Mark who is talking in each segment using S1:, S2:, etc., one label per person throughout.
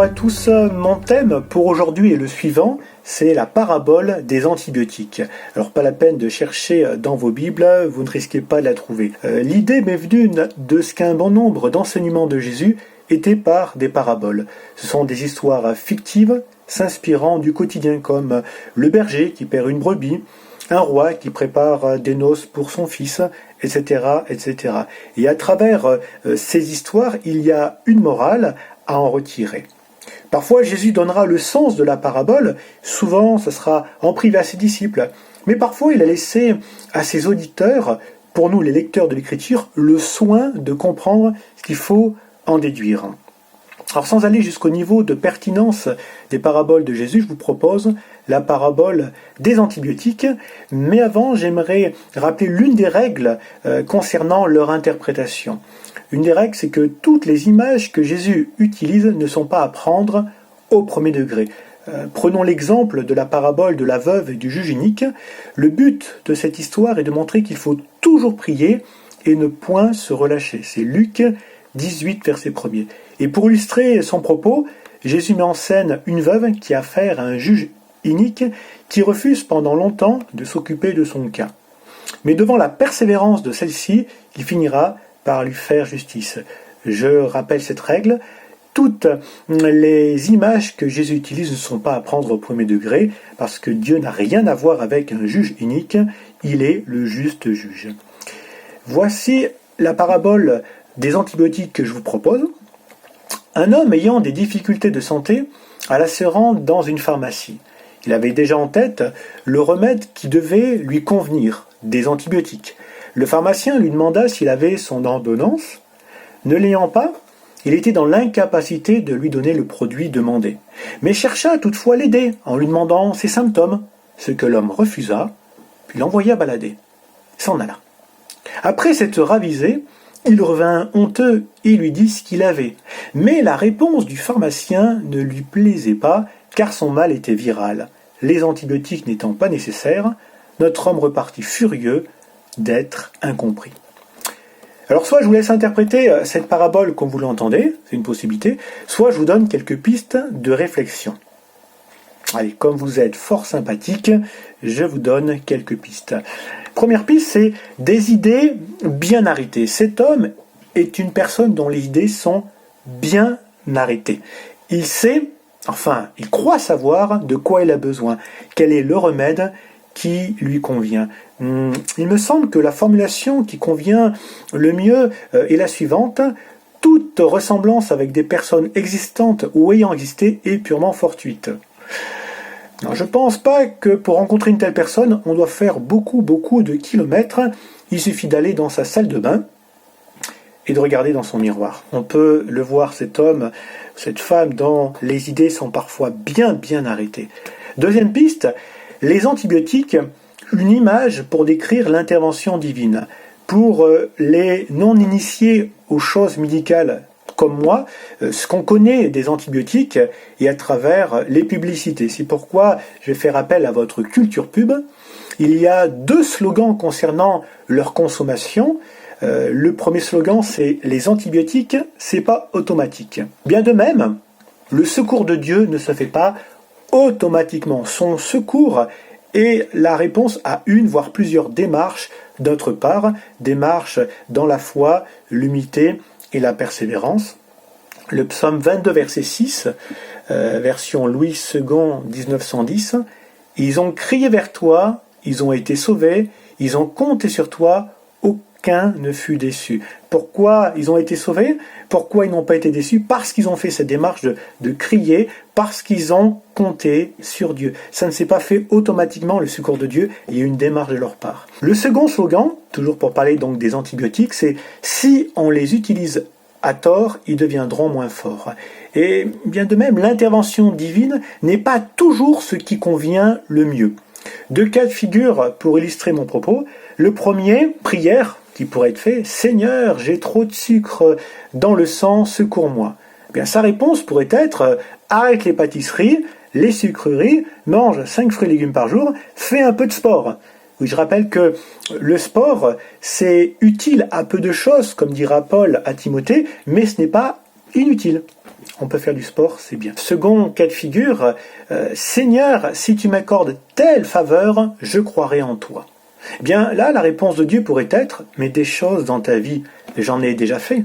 S1: à tous, mon thème pour aujourd'hui est le suivant, c'est la parabole des antibiotiques. Alors pas la peine de chercher dans vos Bibles, vous ne risquez pas de la trouver. L'idée m'est venue de ce qu'un bon nombre d'enseignements de Jésus étaient par des paraboles. Ce sont des histoires fictives, s'inspirant du quotidien comme le berger qui perd une brebis, un roi qui prépare des noces pour son fils, etc., etc. Et à travers ces histoires, il y a une morale à en retirer. Parfois, Jésus donnera le sens de la parabole, souvent ce sera en privé à ses disciples, mais parfois il a laissé à ses auditeurs, pour nous les lecteurs de l'Écriture, le soin de comprendre ce qu'il faut en déduire. Alors sans aller jusqu'au niveau de pertinence des paraboles de Jésus, je vous propose la parabole des antibiotiques, mais avant j'aimerais rappeler l'une des règles concernant leur interprétation. Une des règles, c'est que toutes les images que Jésus utilise ne sont pas à prendre au premier degré. Prenons l'exemple de la parabole de la veuve et du juge unique. Le but de cette histoire est de montrer qu'il faut toujours prier et ne point se relâcher. C'est Luc 18, verset 1er. Et pour illustrer son propos, Jésus met en scène une veuve qui a affaire à un juge inique qui refuse pendant longtemps de s'occuper de son cas. Mais devant la persévérance de celle-ci, il finira par lui faire justice. Je rappelle cette règle, toutes les images que Jésus utilise ne sont pas à prendre au premier degré, parce que Dieu n'a rien à voir avec un juge unique, il est le juste juge. Voici la parabole des antibiotiques que je vous propose. Un homme ayant des difficultés de santé alla se rendre dans une pharmacie. Il avait déjà en tête le remède qui devait lui convenir, des antibiotiques. Le pharmacien lui demanda s'il avait son ordonnance. Ne l'ayant pas, il était dans l'incapacité de lui donner le produit demandé, mais chercha toutefois à l'aider en lui demandant ses symptômes, ce que l'homme refusa, puis l'envoya balader. Il s'en alla. Après s'être ravisé, il revint honteux et lui dit ce qu'il avait. Mais la réponse du pharmacien ne lui plaisait pas, car son mal était viral. Les antibiotiques n'étant pas nécessaires, notre homme repartit furieux d'être incompris. Alors soit je vous laisse interpréter cette parabole comme vous l'entendez, c'est une possibilité, soit je vous donne quelques pistes de réflexion. Allez, comme vous êtes fort sympathique, je vous donne quelques pistes. Première piste, c'est des idées bien arrêtées. Cet homme est une personne dont les idées sont bien arrêtées. Il sait, il croit savoir de quoi il a besoin, quel est le remède qui lui convient. Il me semble que la formulation qui convient le mieux est la suivante. Toute ressemblance avec des personnes existantes ou ayant existé est purement fortuite. Alors, je ne pense pas que pour rencontrer une telle personne, on doit faire beaucoup de kilomètres. Il suffit d'aller dans sa salle de bain et de regarder dans son miroir. On peut le voir, cet homme, cette femme, dont les idées sont parfois bien arrêtées. Deuxième piste, les antibiotiques, une image pour décrire l'intervention divine. Pour les non-initiés aux choses médicales comme moi, ce qu'on connaît des antibiotiques et à travers les publicités. C'est pourquoi je vais faire appel à votre culture pub. Il y a 2 slogans concernant leur consommation. Le premier slogan, c'est « Les antibiotiques, c'est pas automatique ». Bien de même, le secours de Dieu ne se fait pas automatiquement. Son secours est la réponse à une, voire plusieurs démarches d'autre part, démarches dans la foi, l'humilité et la persévérance. Le psaume 22, verset 6, version Louis II, 1910, « Ils ont crié vers toi, ils ont été sauvés, ils ont compté sur toi, aucun ne fut déçu. » Pourquoi ils ont été sauvés? Pourquoi ils n'ont pas été déçus? Parce qu'ils ont fait cette démarche de crier, parce qu'ils ont compté sur Dieu. Ça ne s'est pas fait automatiquement, le secours de Dieu, il y a eu une démarche de leur part. Le second slogan, toujours pour parler donc des antibiotiques, c'est « Si on les utilise à tort, ils deviendront moins forts. » Et bien de même, l'intervention divine n'est pas toujours ce qui convient le mieux. 2 cas de figure pour illustrer mon propos. Le premier, prière, qui pourrait être fait, « Seigneur, j'ai trop de sucre dans le sang, secours-moi ». Bien, sa réponse pourrait être « Arrête les pâtisseries, les sucreries, mange 5 fruits et légumes par jour, fais un peu de sport ». Oui, je rappelle que le sport, c'est utile à peu de choses, comme dira Paul à Timothée, mais ce n'est pas inutile. On peut faire du sport, c'est bien. Second cas de figure, Seigneur, si tu m'accordes telle faveur, je croirai en toi. Eh bien là, la réponse de Dieu pourrait être, mais des choses dans ta vie, j'en ai déjà fait.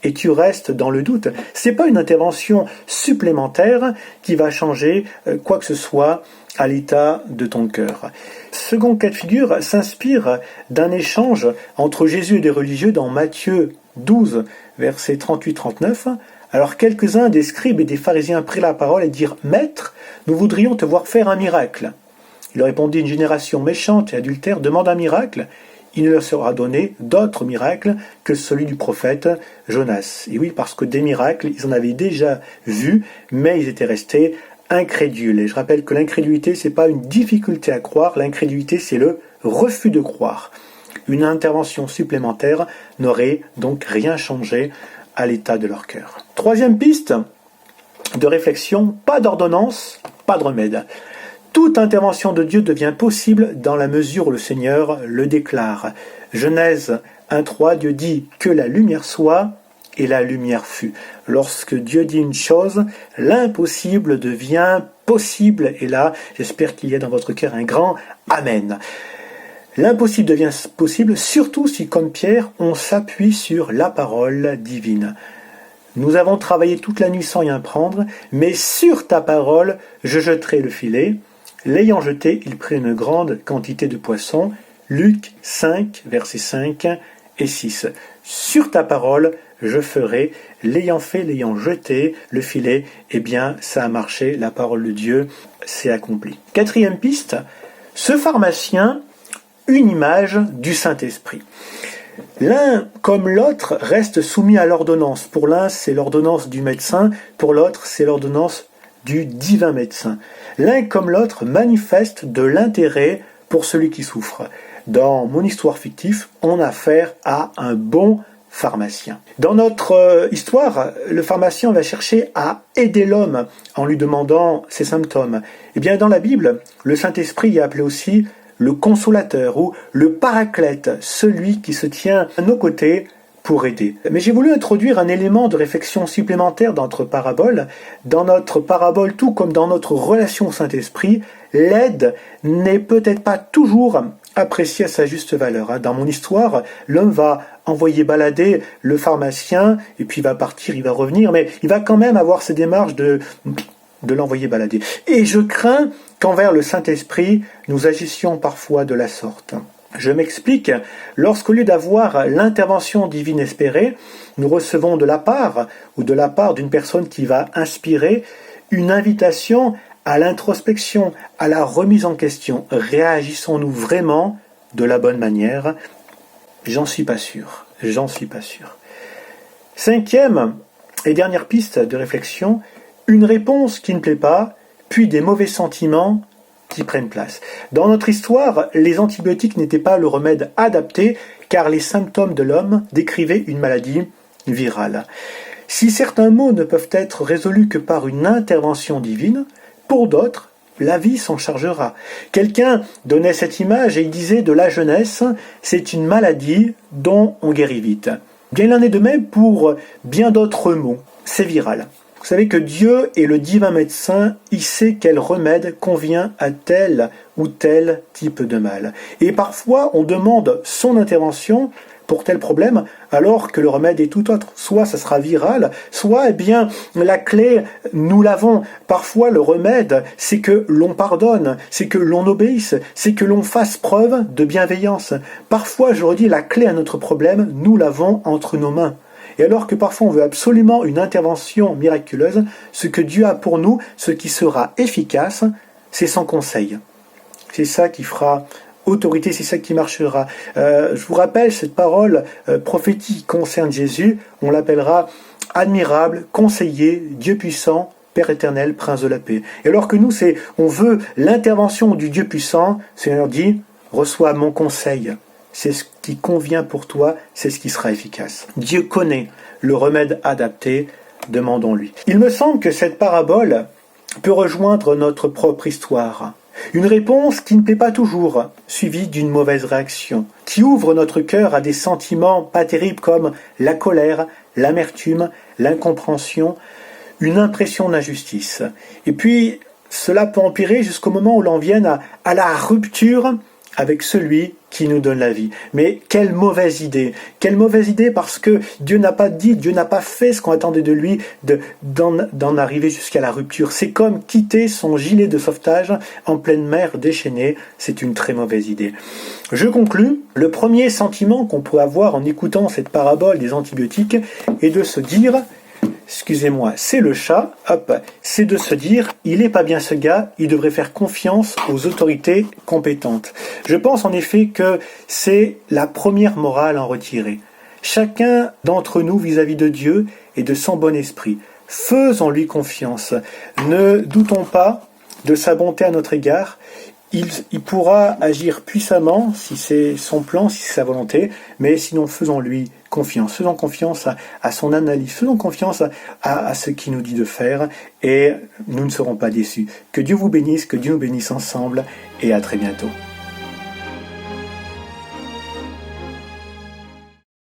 S1: Et tu restes dans le doute. C'est pas une intervention supplémentaire qui va changer quoi que ce soit à l'état de ton cœur. Second cas de figure s'inspire d'un échange entre Jésus et des religieux dans Matthieu 12, versets 38-39. Alors quelques-uns des scribes et des pharisiens prirent la parole et dirent « Maître, nous voudrions te voir faire un miracle. » Il répondit « Une génération méchante et adultère demande un miracle. Il ne leur sera donné d'autre miracle que celui du prophète Jonas. » Et oui, parce que des miracles, ils en avaient déjà vu, mais ils étaient restés incrédules. Et je rappelle que l'incrédulité, c'est pas une difficulté à croire, l'incrédulité, c'est le refus de croire. Une intervention supplémentaire n'aurait donc rien changé à l'état de leur cœur. Troisième piste de réflexion, pas d'ordonnance, pas de remède. Toute intervention de Dieu devient possible dans la mesure où le Seigneur le déclare. Genèse 1.3, Dieu dit que la lumière soit, et la lumière fut. Lorsque Dieu dit une chose, l'impossible devient possible. Et là, j'espère qu'il y a dans votre cœur un grand Amen. L'impossible devient possible, surtout si, comme Pierre, on s'appuie sur la parole divine. Nous avons travaillé toute la nuit sans rien prendre, mais sur ta parole, je jeterai le filet. L'ayant jeté, il prit une grande quantité de poissons. Luc 5, versets 5 et 6. Sur ta parole, je ferai. L'ayant fait, l'ayant jeté, le filet, eh bien, ça a marché. La parole de Dieu s'est accomplie. Quatrième piste, ce pharmacien, une image du Saint-Esprit. L'un comme l'autre reste soumis à l'ordonnance. Pour l'un, c'est l'ordonnance du médecin. Pour l'autre, c'est l'ordonnance du divin médecin. L'un comme l'autre manifeste de l'intérêt pour celui qui souffre. Dans mon histoire fictive, on a affaire à un bon pharmacien. Dans notre histoire, le pharmacien va chercher à aider l'homme en lui demandant ses symptômes. Eh bien, dans la Bible, le Saint-Esprit est appelé aussi le consolateur ou le paraclète, celui qui se tient à nos côtés pour aider. Mais j'ai voulu introduire un élément de réflexion supplémentaire dans notre parabole. Dans notre parabole, tout comme dans notre relation au Saint-Esprit, l'aide n'est peut-être pas toujours appréciée à sa juste valeur. Dans mon histoire, l'homme va envoyer balader le pharmacien, et puis il va partir, il va revenir, mais il va quand même avoir ces démarches de l'envoyer balader. Et je crains qu'envers le Saint-Esprit, nous agissions parfois de la sorte. Je m'explique, lorsqu'au lieu d'avoir l'intervention divine espérée, nous recevons de la part d'une personne qui va inspirer une invitation à l'introspection, à la remise en question. Réagissons-nous vraiment de la bonne manière? J'en suis pas sûr. Cinquième et dernière piste de réflexion, une réponse qui ne plaît pas, puis des mauvais sentiments qui prennent place. Dans notre histoire, les antibiotiques n'étaient pas le remède adapté, car les symptômes de l'homme décrivaient une maladie virale. Si certains maux ne peuvent être résolus que par une intervention divine, pour d'autres, la vie s'en chargera. Quelqu'un donnait cette image et il disait de la jeunesse, c'est une maladie dont on guérit vite. Bien, il en est de même pour bien d'autres maux. C'est viral. Vous savez que Dieu est le divin médecin, il sait quel remède convient à tel ou tel type de mal. Et parfois, on demande son intervention pour tel problème, alors que le remède est tout autre. Soit ça sera viral, soit, eh bien, la clé, nous l'avons. Parfois, le remède, c'est que l'on pardonne, c'est que l'on obéisse, c'est que l'on fasse preuve de bienveillance. Parfois, je redis, la clé à notre problème, nous l'avons entre nos mains. Et alors que parfois on veut absolument une intervention miraculeuse, ce que Dieu a pour nous, ce qui sera efficace, c'est son conseil. C'est ça qui fera autorité, c'est ça qui marchera. Je vous rappelle cette parole prophétique qui concerne Jésus, on l'appellera admirable, conseiller, Dieu puissant, Père éternel, Prince de la paix. Et alors que nous, on veut l'intervention du Dieu puissant, le Seigneur dit, reçois mon conseil. C'est ce qui convient pour toi, c'est ce qui sera efficace. Dieu connaît le remède adapté, demandons-lui. Il me semble que cette parabole peut rejoindre notre propre histoire. Une réponse qui ne plaît pas toujours, suivie d'une mauvaise réaction, qui ouvre notre cœur à des sentiments pas terribles comme la colère, l'amertume, l'incompréhension. une impression d'injustice. Et puis, cela peut empirer jusqu'au moment où l'on vienne à la rupture avec celui qui nous donne la vie. Mais quelle mauvaise idée! Quelle mauvaise idée, parce que Dieu n'a pas dit, Dieu n'a pas fait ce qu'on attendait de lui, d'en arriver jusqu'à la rupture. C'est comme quitter son gilet de sauvetage en pleine mer déchaînée. C'est une très mauvaise idée. Je conclus. Le premier sentiment qu'on peut avoir en écoutant cette parabole des antibiotiques est de se dire, excusez-moi, c'est le chat, c'est de se dire, il est pas bien ce gars, il devrait faire confiance aux autorités compétentes. Je pense en effet que c'est la première morale à en retirer. Chacun d'entre nous vis-à-vis de Dieu et de son bon esprit. Faisons-lui confiance. Ne doutons pas de sa bonté à notre égard. Il pourra agir puissamment si c'est son plan, si c'est sa volonté, mais sinon faisons-lui confiance. Faisons confiance à son analyse, faisons confiance à ce qu'il nous dit de faire et nous ne serons pas déçus. Que Dieu vous bénisse, que Dieu nous bénisse ensemble et à très bientôt.